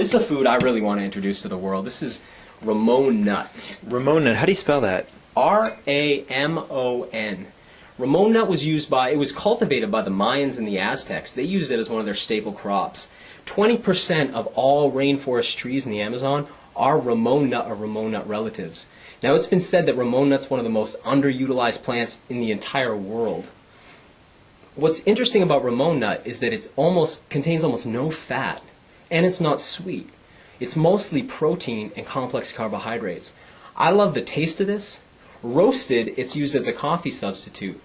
This is a food I really want to introduce to the world. This is Ramon nut. Ramon nut. How do you spell that? R-A-M-O-N. Ramon nut it was cultivated by the Mayans and the Aztecs. They used it as one of their staple crops. 20% of all rainforest trees in the Amazon are Ramon nut or Ramon nut relatives. Now, it's been said that Ramon nut's one of the most underutilized plants in the entire world. What's interesting about Ramon nut is that it contains almost no fat, and it's not sweet. It's mostly protein and complex carbohydrates. I love the taste of this. Roasted, it's used as a coffee substitute.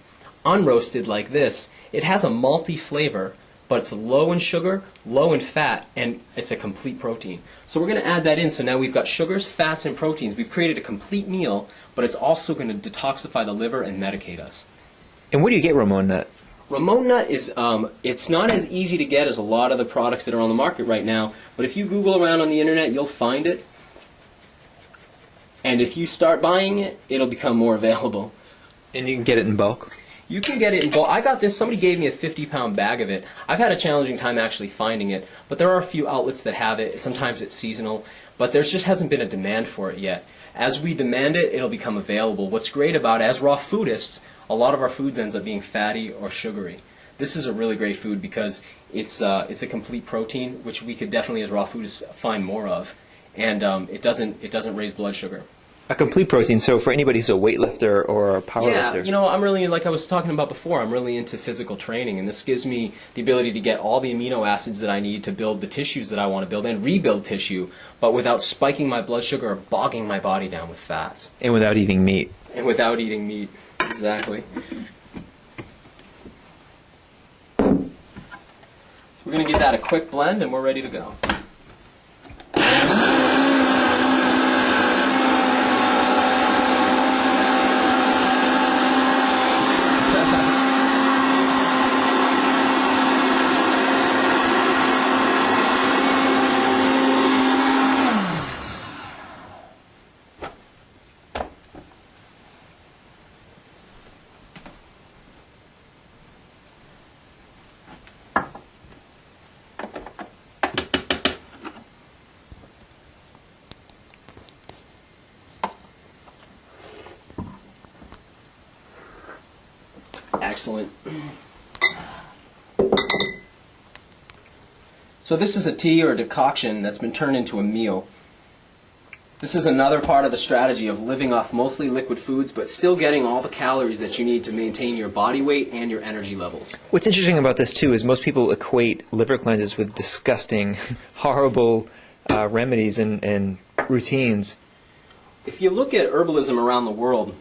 Unroasted, like this, it has a malty flavor, but it's low in sugar, low in fat, and it's a complete protein. So we're going to add that in. So now we've got sugars, fats, and proteins. We've created a complete meal, but it's also going to detoxify the liver and medicate us. And where do you get Ramon nut? Ramon nut is, it's not as easy to get as a lot of the products that are on the market right now, but if you Google around on the internet, you'll find it. And if you start buying it, it'll become more available. And you can get it in bulk? You can get it in bulk. I got this. Somebody gave me a 50-pound bag of it. I've had a challenging time actually finding it, but there are a few outlets that have it. Sometimes it's seasonal, but there just hasn't been a demand for it yet. As we demand it, it'll become available. What's great about it, as raw foodists, a lot of our foods ends up being fatty or sugary. This is a really great food because it's a complete protein, which we could definitely, as raw foodists, find more of, and it doesn't raise blood sugar. A complete protein, so for anybody who's a weightlifter or a powerlifter. Yeah, you know, I'm really, like I was talking about before, I'm really into physical training, and this gives me the ability to get all the amino acids that I need to build the tissues that I want to build and rebuild tissue, but without spiking my blood sugar or bogging my body down with fats. And without eating meat. And without eating meat, exactly. So we're going to give that a quick blend, and we're ready to go. Excellent. So this is a tea or a decoction that's been turned into a meal. This is another part of the strategy of living off mostly liquid foods, but still getting all the calories that you need to maintain your body weight and your energy levels. What's interesting about this, too, is most people equate liver cleanses with disgusting, horrible remedies and routines. If you look at herbalism around the world,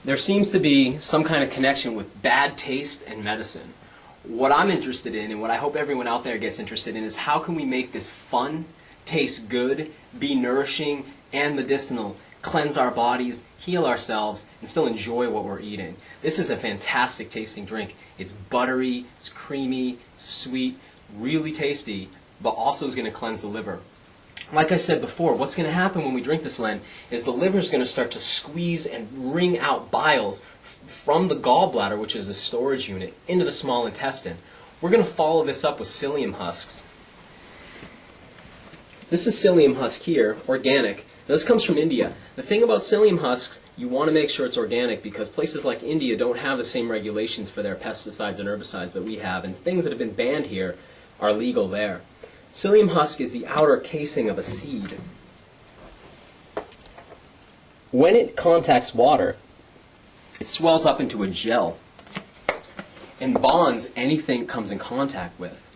there seems to be some kind of connection with bad taste and medicine. What I'm interested in, and what I hope everyone out there gets interested in, is how can we make this fun, taste good, be nourishing and medicinal, cleanse our bodies, heal ourselves, and still enjoy what we're eating. This is a fantastic tasting drink. It's buttery, it's creamy, it's sweet, really tasty, but also is going to cleanse the liver. Like I said before, what's going to happen when we drink this, Len, is the liver is going to start to squeeze and wring out biles from the gallbladder, which is the storage unit, into the small intestine. We're going to follow this up with psyllium husks. This is psyllium husk here, organic. Now, this comes from India. The thing about psyllium husks, you want to make sure it's organic because places like India don't have the same regulations for their pesticides and herbicides that we have, and things that have been banned here are legal there. Psyllium husk is the outer casing of a seed. When it contacts water, it swells up into a gel and bonds anything it comes in contact with.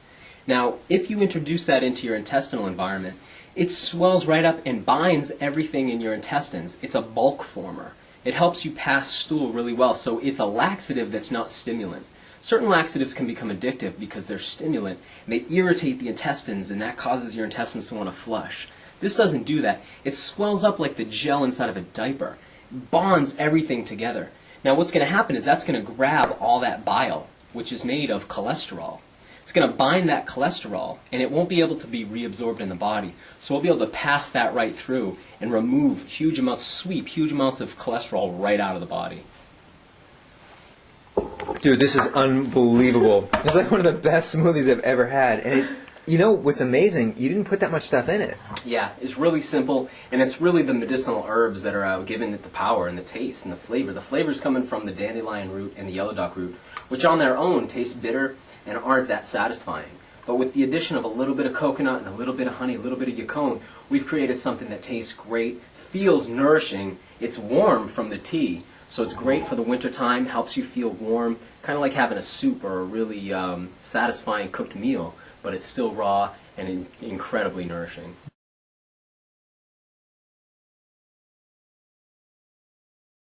Now, if you introduce that into your intestinal environment, it swells right up and binds everything in your intestines. It's a bulk former. It helps you pass stool really well, so it's a laxative that's not stimulant. Certain laxatives can become addictive because they're stimulant, and they irritate the intestines, and that causes your intestines to want to flush. This doesn't do that. It swells up like the gel inside of a diaper. It bonds everything together. Now what's going to happen is that's going to grab all that bile, which is made of cholesterol. It's going to bind that cholesterol, and it won't be able to be reabsorbed in the body. So we'll be able to pass that right through and remove huge amounts, sweep huge amounts of cholesterol right out of the body. Dude, this is unbelievable. It's like one of the best smoothies I've ever had. And You know what's amazing? You didn't put that much stuff in it. Yeah, it's really simple, and it's really the medicinal herbs that are giving it the power and the taste and the flavor. The flavor's coming from the dandelion root and the yellow dock root, which on their own taste bitter and aren't that satisfying. But with the addition of a little bit of coconut and a little bit of honey, a little bit of yacon, we've created something that tastes great, feels nourishing, it's warm from the tea, so it's great for the winter time, helps you feel warm, kind of like having a soup or a really satisfying cooked meal, but it's still raw and incredibly nourishing.